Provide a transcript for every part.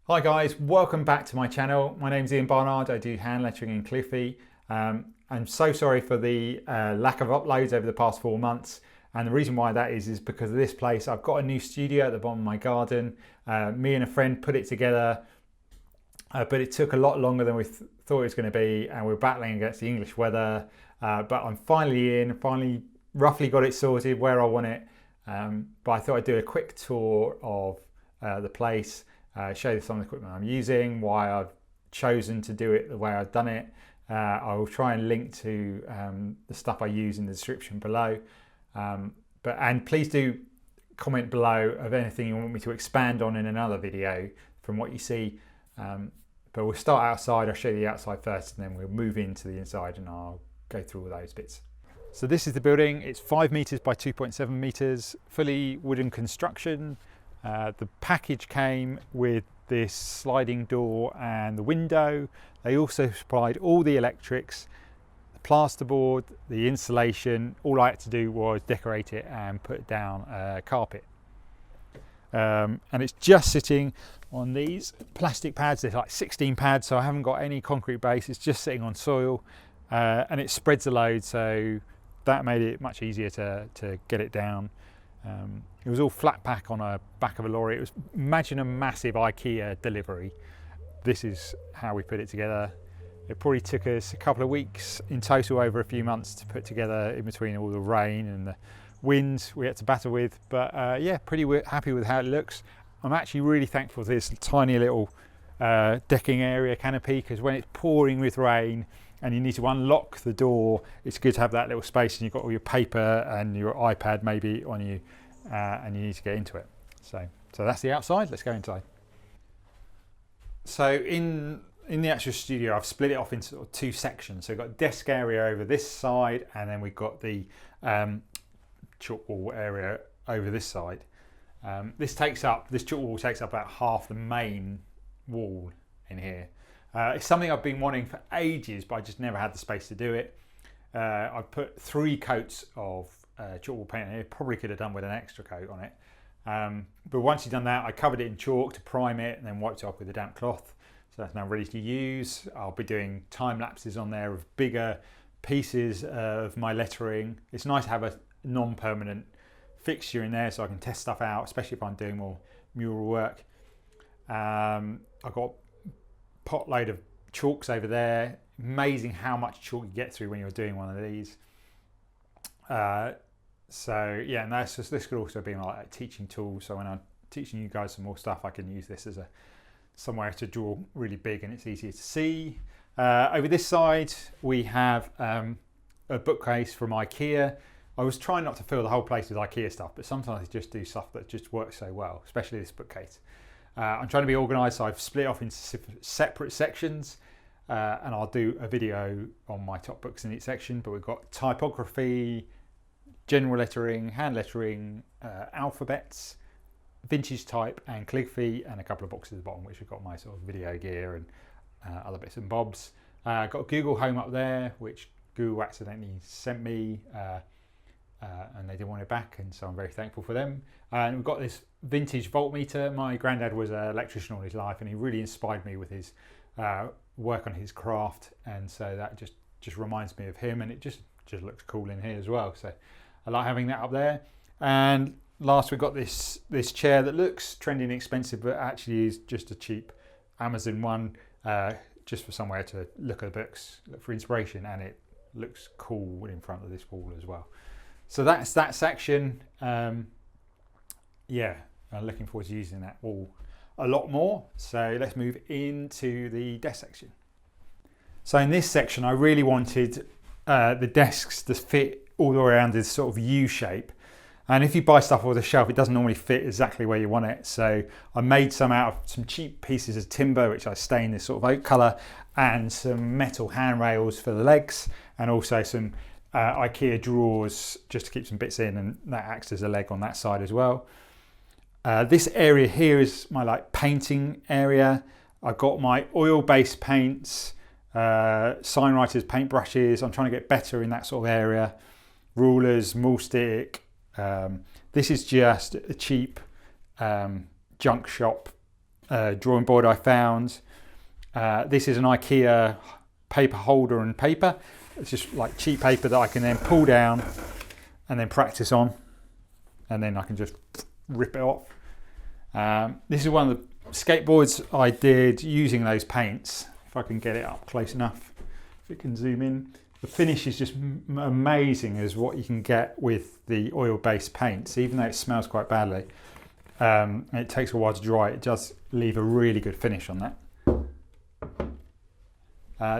Hi guys, welcome back to my channel. My name's Ian Barnard. I do hand lettering in Cliffy. I'm so sorry for the lack of uploads over the past 4 months, and the reason why that is because of this place. I've got a new studio at the bottom of my garden. Me and a friend put it together, but it took a lot longer than we thought it was going to be, and we're battling against the English weather. But I'm finally roughly got it sorted where I want it. But I thought I'd do a quick tour of the place. Show you some of the equipment I'm using, why I've chosen to do it the way I've done it. I will try and link to the stuff I use in the description below. And please do comment below of anything you want me to expand on in another video from what you see. But we'll start outside. I'll show you the outside first, and then we'll move into the inside and I'll go through all those bits. So this is the building. It's 5 meters by 2.7 meters, fully wooden construction. The package came with this sliding door and the window. They also supplied all the electrics, the plasterboard, the insulation. All I had to do was decorate it and put down a carpet. And it's just sitting on these plastic pads. There's like 16 pads, so I haven't got any concrete base. It's just sitting on soil, and it spreads the load, so that made it much easier to get it down. It was all flat pack on a back of a lorry. It was, imagine a massive IKEA delivery. This is how we put it together. It probably took us a couple of weeks in total, over a few months, to put together, in between all the rain and the winds we had to battle with. But yeah, pretty happy with how it looks. I'm actually really thankful for this tiny little decking area canopy, because when it's pouring with rain and you need to unlock the door, it's good to have that little space, and you've got all your paper and your iPad maybe on you, and you need to get into it. So that's the outside. Let's go inside. So in the actual studio, I've split it off into sort of 2 sections. So we've got desk area over this side, and then we've got the chalk wall area over this side. This chalk wall takes up about half the main wall in here. It's something I've been wanting for ages, but I just never had the space to do it. I've put 3 coats of chalk wall paint in here. Probably could have done with an extra coat on it. But once you've done that, I covered it in chalk to prime it and then wiped it off with a damp cloth. So that's now ready to use. I'll be doing time lapses on there of bigger pieces of my lettering. It's nice to have a non-permanent fixture in there so I can test stuff out, especially if I'm doing more mural work. I've got pot load of chalks over there. Amazing how much chalk you get through when you're doing one of these. So yeah, and this could also be like a teaching tool. So when I'm teaching you guys some more stuff, I can use this as somewhere to draw really big, and it's easier to see. Over this side we have a bookcase from IKEA. I was trying not to fill the whole place with IKEA stuff, but sometimes I just do stuff that just works so well, especially this bookcase. I'm trying to be organised, so I've split off into separate sections, and I'll do a video on my top books in each section. But we've got typography, general lettering, hand lettering, alphabets, vintage type and calligraphy, and a couple of boxes at the bottom which have got my sort of video gear and other bits and bobs. Got Google Home up there, which Google accidentally sent me, and they didn't want it back, and so I'm very thankful for them. And we've got this vintage voltmeter. My granddad was an electrician all his life, and he really inspired me with his work on his craft, and so that just reminds me of him, and it just looks cool in here as well. So I like having that up there. And last, we've got this chair that looks trendy and expensive, but actually is just a cheap Amazon one, just for somewhere to look at the books, look for inspiration, and it looks cool in front of this wall as well. So that's that section. Yeah, I'm looking forward to using that wall a lot more. So let's move into the desk section. So in this section, I really wanted the desks to fit all the way around this sort of U shape. And if you buy stuff off the shelf, it doesn't normally fit exactly where you want it. So I made some out of some cheap pieces of timber, which I stained this sort of oak colour, and some metal handrails for the legs, and also some IKEA drawers just to keep some bits in, and that acts as a leg on that side as well. This area here is my painting area. I've got my oil-based paints, Signwriters paintbrushes. I'm trying to get better in that sort of area. Rulers, maul stick. This is just a cheap junk shop drawing board I found. This is an IKEA paper holder and paper. It's just like cheap paper that I can then pull down and then practice on, and then I can just rip it off. This is one of the skateboards I did using those paints. If I can get it up close enough, if it can zoom in. The finish is just amazing as what you can get with the oil-based paints, even though it smells quite badly. And it takes a while to dry. It does leave a really good finish on that.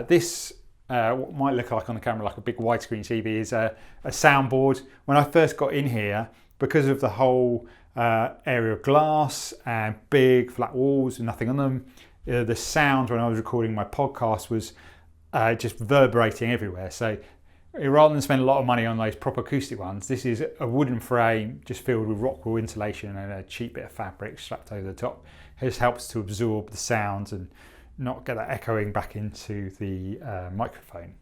This, what might look like on the camera like a big widescreen TV, is a soundboard. When I first got in here, because of the whole area of glass and big flat walls and nothing on them, the sound when I was recording my podcast was just reverberating everywhere. So rather than spend a lot of money on those proper acoustic ones, this is a wooden frame just filled with rock wool insulation and a cheap bit of fabric strapped over the top. It just helps to absorb the sounds and not get that echoing back into the microphone.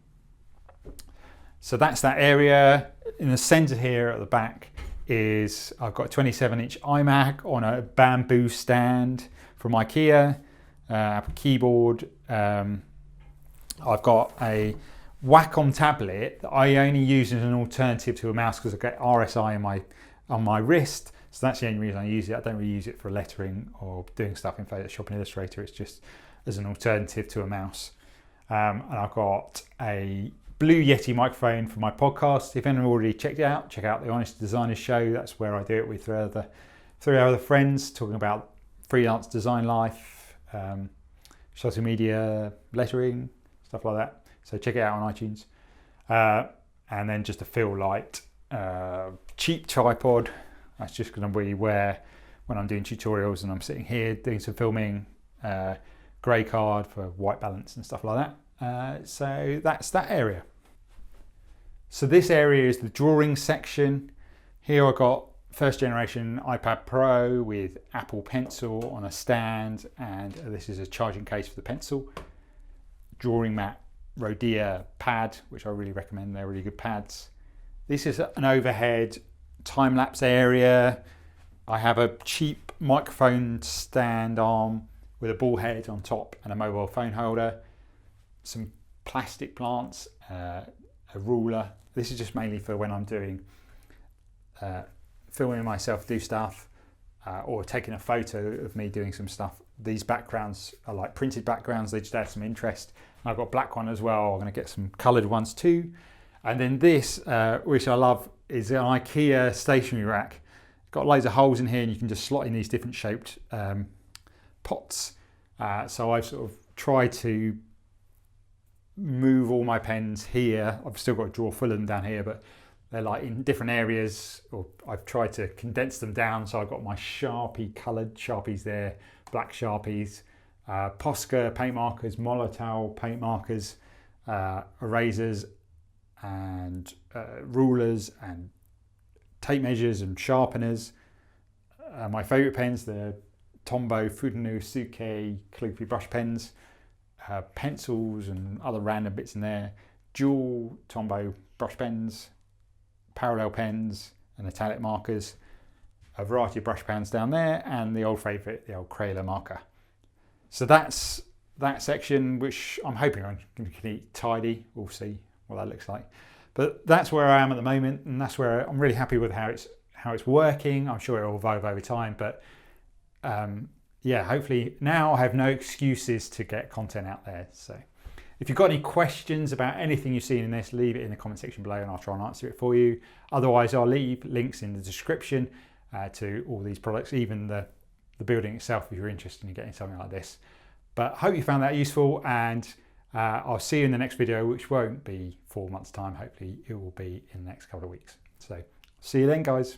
So that's that area. In the center here at the back is, I've got a 27-inch iMac on a bamboo stand from IKEA, Apple keyboard. I've got a Wacom tablet that I only use as an alternative to a mouse because I get RSI on my wrist. So that's the only reason I use it. I don't really use it for lettering or doing stuff in Photoshop and Illustrator. It's just as an alternative to a mouse. And I've got a Blue Yeti microphone for my podcast. If anyone already checked it out, check out the Honest Designers show. That's where I do it with three other friends, talking about freelance design life, social media, lettering, stuff like that. So check it out on iTunes. And then just a Feel-Lite cheap tripod. That's just going to be where, when I'm doing tutorials and I'm sitting here doing some filming, grey card for white balance and stuff like that. So that's that area. So this area is the drawing section. Here I've got first generation iPad Pro with Apple Pencil on a stand, and this is a charging case for the pencil. Drawing mat, Rhodia pad, which I really recommend. They're really good pads. This is an overhead time-lapse area. I have a cheap microphone stand arm with a ball head on top and a mobile phone holder, some plastic plants, a ruler. This is just mainly for when I'm doing filming myself do stuff, or taking a photo of me doing some stuff. These backgrounds are like printed backgrounds. They just add some interest. I've got a black one as well. I'm going to get some coloured ones too. And then this, which I love, is an IKEA stationery rack. It's got loads of holes in here, and you can just slot in these different shaped pots. So I've sort of tried to move all my pens here. I've still got a drawer full of them down here, but they're like in different areas, or I've tried to condense them down. So I've got my Sharpie coloured Sharpies there, black Sharpies, Posca paint markers, Molotow paint markers, erasers and rulers and tape measures and sharpeners. My favourite pens, the Tombow Fudenu Suke Calligraphy brush pens, pencils and other random bits in there, dual Tombow brush pens, parallel pens and metallic markers, a variety of brush pens down there, and the old favourite, the old Crayola marker. So that's that section, which I'm hoping I can keep tidy. We'll see what that looks like. But that's where I am at the moment, and that's where I'm really happy with how it's working. I'm sure it will evolve over time, but yeah, hopefully now I have no excuses to get content out there. So if you've got any questions about anything you've seen in this, leave it in the comment section below and I'll try and answer it for you. Otherwise, I'll leave links in the description to all these products, even the building itself, if you're interested in getting something like this. But I hope you found that useful, and I'll see you in the next video, which won't be 4 months time. Hopefully it will be in the next couple of weeks. So see you then, guys.